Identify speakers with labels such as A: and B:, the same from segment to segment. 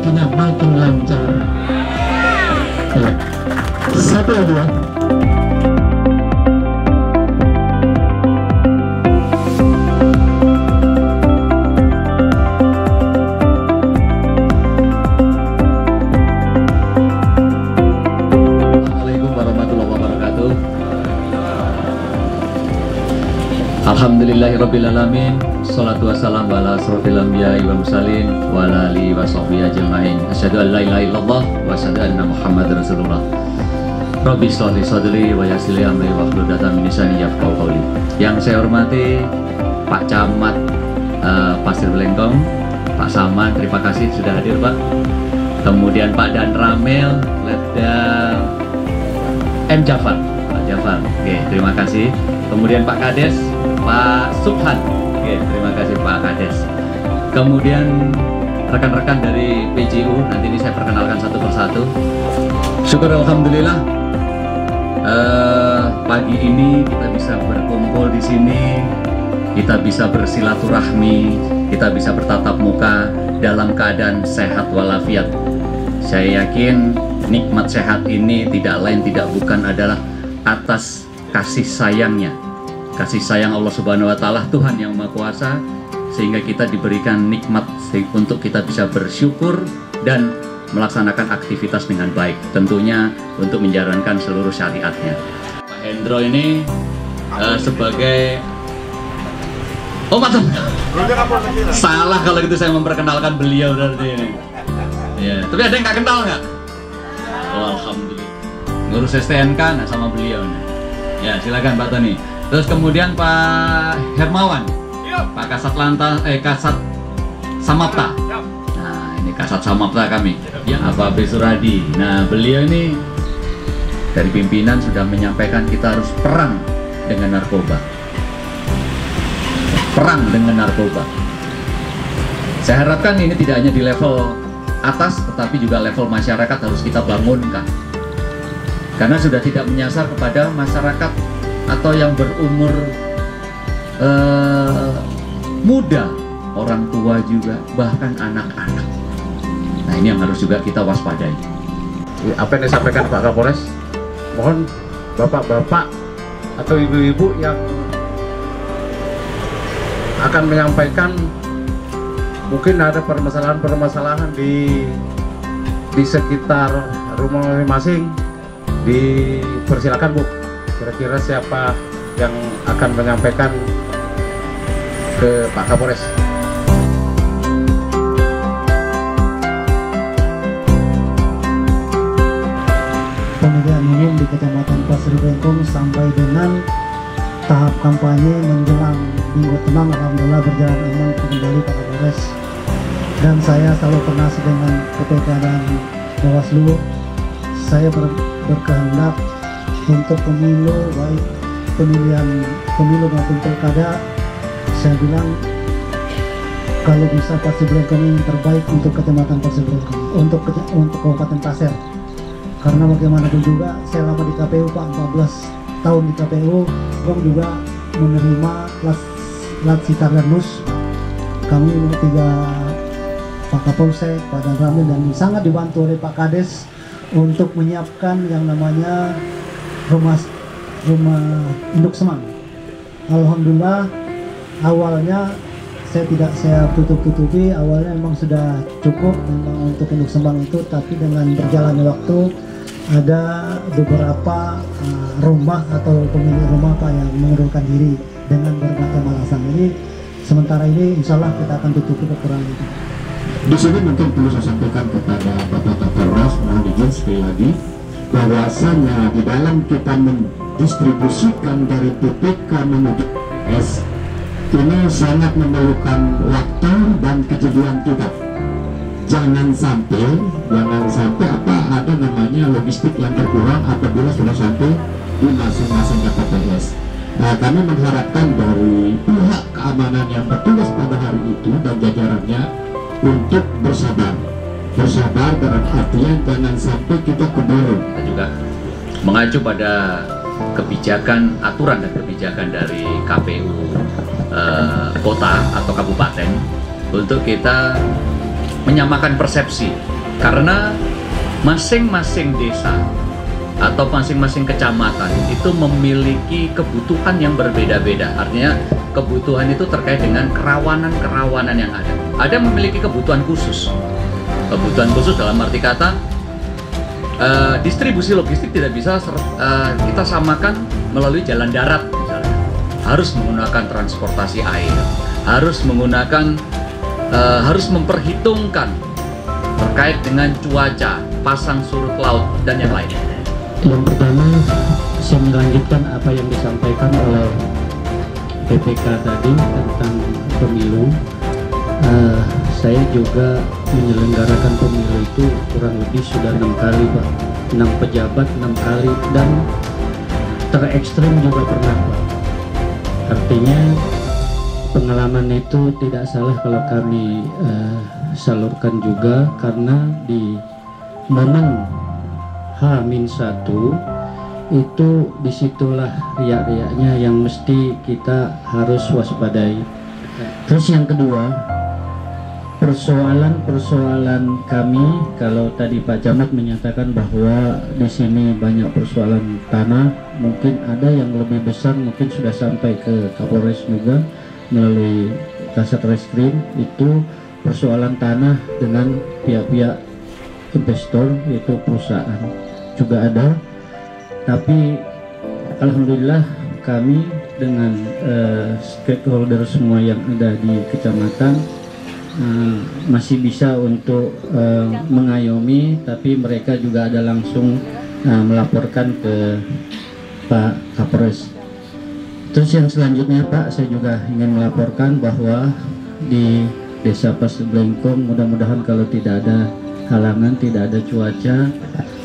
A: rezekinya makin lancar. Ya. Satu lagi ya.
B: Alhamdulillahirrabbilalamin. Salatu wassalamu ala asrofil anbiya'i wal mursalin wa ala alihi wa sahbihi ajma'in. Asyhadu an la ilaha illallah wa asyhadu anna Muhammadar Rasulullah. Rabbi sholli sadri wa yassir li amri wahlul 'uqdatam min lisani yafqahu qawli. Yang saya hormati Pak Camat Pasir Blengkong, Pak Saman, terima kasih sudah hadir Pak. Kemudian Pak Dan Ramil, Letda M. Jafar, Pak Jafar, oke, terima kasih. Kemudian Pak Kades, Pak Subhan, oke, terima kasih Pak Kades. Kemudian rekan-rekan dari PJU, nanti ini saya perkenalkan satu persatu. Syukur alhamdulillah, pagi ini kita bisa berkumpul di sini, kita bisa bersilaturahmi, kita bisa bertatap muka dalam keadaan sehat walafiat. Saya yakin nikmat sehat ini tidak lain tidak bukan adalah atas kasih sayangnya, kasih sayang Allah Subhanahu wa Ta'ala, Tuhan yang Maha Kuasa, sehingga kita diberikan nikmat untuk kita bisa bersyukur dan melaksanakan aktivitas dengan baik, tentunya untuk menjalankan seluruh syariatnya. Pak Hendro ini sebagai salah kalau gitu saya memperkenalkan beliau berarti ini. Ya, tapi ada yang nggak kenal nggak? Oh, alhamdulillah. Ngurus STNK nah, sama beliau nih. Ya, silakan Pak Tony. Terus kemudian Pak Hermawan, Pak Kasat Lantas, Kasat Samapta. Nah, ini Kasat Samapta kami. Ya, Pak B. Suradi. Nah, beliau ini dari pimpinan sudah menyampaikan kita harus perang dengan narkoba. Perang dengan narkoba. Saya harapkan ini tidak hanya di level atas, tetapi juga level masyarakat harus kita bangunkan. Karena sudah tidak menyasar kepada masyarakat atau yang berumur muda, orang tua juga, bahkan anak-anak. Nah, ini yang harus juga kita waspadai.
C: Apa yang disampaikan Pak Kapolres, mohon bapak-bapak atau ibu-ibu yang akan menyampaikan mungkin ada permasalahan-permasalahan di sekitar rumah masing-masing, dipersilakan Bu. Kira-kira siapa yang akan menyampaikan ke Pak Kapolres?
D: Pemilihan umum di Kecamatan Pasir Blengkong sampai dengan tahap kampanye menjelang Minggu Tenang, alhamdulillah berjalan aman kembali Pak Kapolres. Dan saya selalu koordinasi dengan PPK dan Bawaslu. Saya berkehendak untuk pemilu, baik pemilu maupun pilkada, saya bilang kalau bisa Pasir Blengkong ini terbaik untuk Kecamatan Pasir Blengkong, untuk Kabupaten Pasir. Karena bagaimanapun juga saya lama di KPU Pak, 14 tahun di KPU, Bang juga menerima Latsita Danus. Kami 3 Pak Kapolsek, Pak Dan Ramil, dan sangat dibantu oleh Pak Kades untuk menyiapkan yang namanya rumah induk semang. Alhamdulillah awalnya saya tutup-tutupi, awalnya memang sudah cukup memang untuk induk semang itu, tapi dengan berjalannya waktu ada beberapa rumah atau pemilik rumah Pak yang mengundurkan diri dengan berbagai alasan. Jadi sementara ini insya Allah kita akan tutupi kekurangan itu.
A: Di sini mungkin perlu saya sampaikan kepada Bapak Kapolres, mohon izin sekali lagi, bahwasanya di dalam kita mendistribusikan dari PPK menuju S ini sangat memerlukan waktu dan kejelian kita. Jangan sampai ada namanya logistik yang terkurang apabila sudah sampai di masing-masing KPPS. Nah, kami mengharapkan dari pihak keamanan yang bertugas pada hari itu dan jajarannya untuk bersabar dalam artian jangan sampai kita keburu.
B: Kita juga mengacu pada kebijakan, aturan dan kebijakan dari KPU kota atau kabupaten untuk kita menyamakan persepsi Karena masing-masing desa atau masing-masing kecamatan itu memiliki kebutuhan yang berbeda-beda. Artinya kebutuhan itu terkait dengan kerawanan-kerawanan yang ada. Ada yang memiliki kebutuhan khusus. Kebutuhan khusus dalam arti kata distribusi logistik tidak bisa kita samakan melalui jalan darat misalnya. Harus menggunakan transportasi air, harus menggunakan harus memperhitungkan terkait dengan cuaca, pasang surut laut dan yang lainnya.
E: Yang pertama, saya melanjutkan apa yang disampaikan oleh PPK tadi tentang pemilu. Saya juga menyelenggarakan pemilu itu kurang lebih sudah 6 kali, Pak. 6 pejabat 6 kali, dan terekstrim juga pernah, Pak. Artinya pengalaman itu tidak salah kalau kami salurkan juga, karena di momen H-1 itu disitulah riak-riaknya yang mesti kita harus waspadai. Terus yang kedua, persoalan kami, kalau tadi Pak Camat menyatakan bahwa di sini banyak persoalan tanah, mungkin ada yang lebih besar, mungkin sudah sampai ke Kapolres juga melalui Kasat Reskrim, itu persoalan tanah dengan pihak-pihak investor, yaitu perusahaan juga ada. Tapi alhamdulillah kami dengan stakeholder semua yang ada di kecamatan masih bisa untuk mengayomi, tapi mereka juga ada langsung melaporkan ke Pak Kapolres. Terus yang selanjutnya, Pak, saya juga ingin melaporkan bahwa di Desa Pasir Belengkong, mudah-mudahan kalau tidak ada halangan, tidak ada cuaca,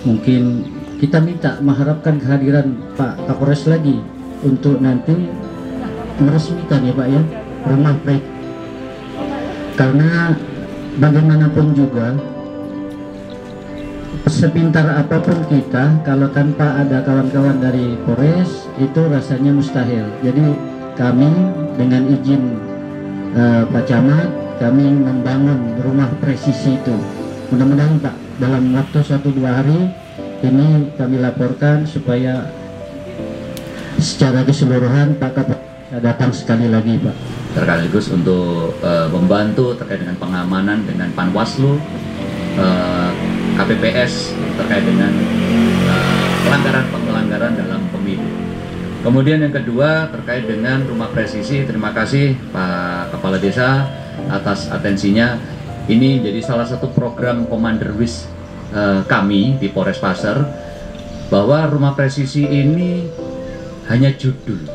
E: mungkin kita mengharapkan kehadiran Pak Kapolres lagi untuk nanti meresmikan, ya Pak, ya, rumah proyek. Karena bagaimanapun juga, sepintar apapun kita, kalau tanpa ada kawan-kawan dari Polres, itu rasanya mustahil. Jadi kami dengan izin Pak Camat, kami membangun rumah presisi itu. Mudah-mudahan Pak, dalam waktu 1-2 hari ini kami laporkan supaya secara keseluruhan Pak Kapolres datang sekali lagi, Pak.
B: Sekaligus untuk membantu terkait dengan pengamanan dengan Panwaslu, KPPS terkait dengan pelanggaran dalam pemilu. Kemudian yang kedua terkait dengan rumah presisi, terima kasih Pak Kepala Desa atas atensinya. Ini jadi salah satu program Commander Wish kami di Polres Pasir, bahwa rumah presisi ini hanya judul,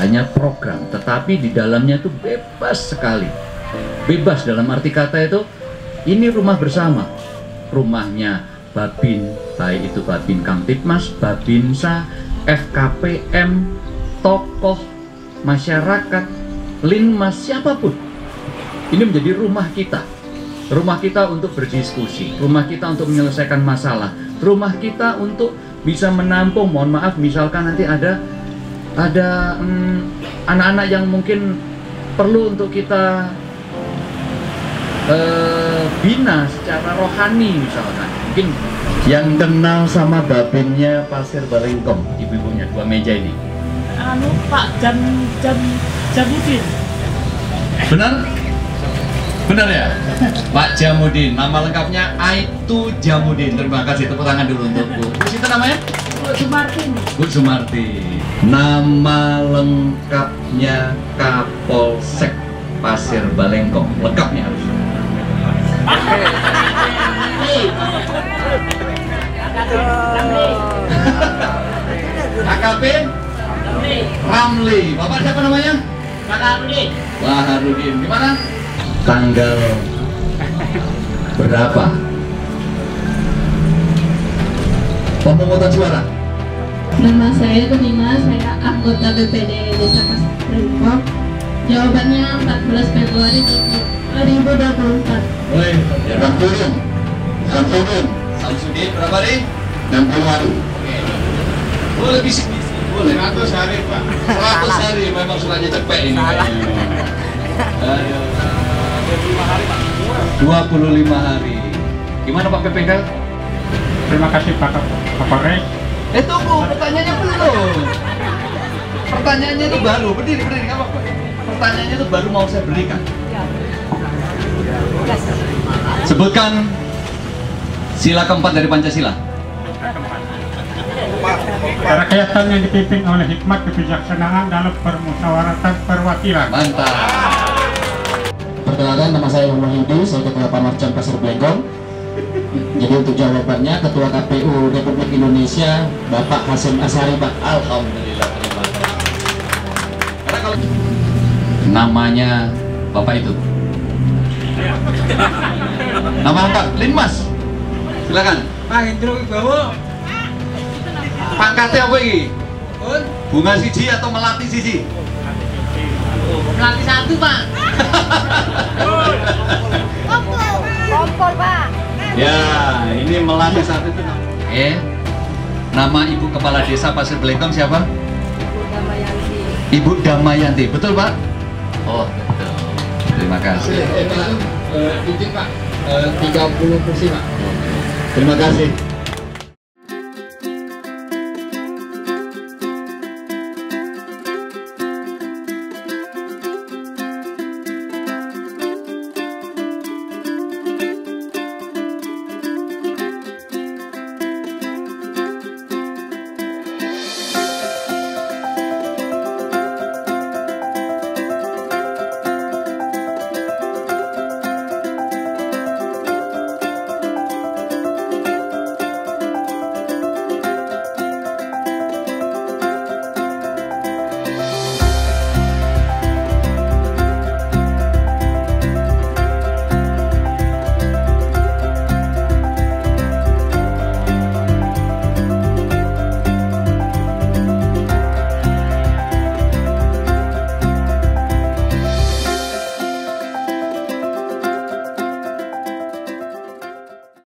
B: hanya program, tetapi di dalamnya itu bebas sekali. Bebas dalam arti kata itu, ini rumah bersama. Rumahnya Babin, baik itu Babin Kamtipmas, Babinsa, FKPM, tokoh masyarakat, Linmas, siapapun. Ini menjadi rumah kita. Rumah kita untuk berdiskusi, rumah kita untuk menyelesaikan masalah, rumah kita untuk bisa menampung, mohon maaf, misalkan nanti ada anak-anak yang mungkin perlu untuk kita bina secara rohani misalkan. Mungkin
A: Yang kenal sama babinnya Pasir Belengkong,
B: ibu-ibunya 2 meja ini.
F: Pak Jamudin.
B: Benar? Benar ya? Pak Jamudin, nama lengkapnya Aitu Jamudin. Terima kasih, tepuk tangan dulu untuk Bu. Siapa namanya?
F: Bu Sumartin.
B: Bu Sumarti. Nama lengkapnya Kapolsek Pasir Belengkong. Lengkapnya harus. AKP Ramli. Bapak siapa namanya?
F: Pak Harudin.
B: Baharudin. Gimana? Tanggal berapa pemungutan suara?
G: Nama saya Tunima, saya anggota BPD Desa Pasir Belengkong. Jawabannya 14 Februari 2024.
B: Boleh.
A: Samsudin,
B: Samsudin berapa hari?
A: 60 hari.
B: Boleh bisik-bisik. Boleh. 100 hari Pak. 100 hari memang suratnya cepet ini. Aduh. 25 hari Pak. 25 hari. Gimana Pak PPK?
H: Terima kasih Pak Kapolres.
B: Tunggu, pertanyaannya belum. Pertanyaannya itu baru, berdiri, nggak apa-apa. Pertanyaannya itu baru mau saya berikan. Sebutkan sila keempat dari Pancasila.
H: Kerakyatan yang dipimpin oleh hikmat kebijaksanaan dalam permusyawaratan perwakilan.
B: Mantap.
A: Perkenalkan, nama saya Muhammad Yudi, saya Ketua Pamarcan Pasar Blengkong. Jadi untuk jawabannya Ketua KPU Republik Indonesia Bapak Hasyim Asyari Pak.
B: Alhamdulillah, terima kasih. Karena kalau namanya Bapak itu nama lengkap Linmas. Silakan.
I: Pak Hendro Wibowo.
B: Pangkatnya apa ini? Bunga siji atau melati siji?
I: Melati satu Pak.
J: Kompor Pak.
B: Ya, ini melati satu itu. Nama Ibu Kepala Desa Pasir Blengkong siapa? Ibu Damayanti. Betul Pak? Oh betul. Terima kasih.
A: Izin Pak, 30 kursi Pak. Terima kasih.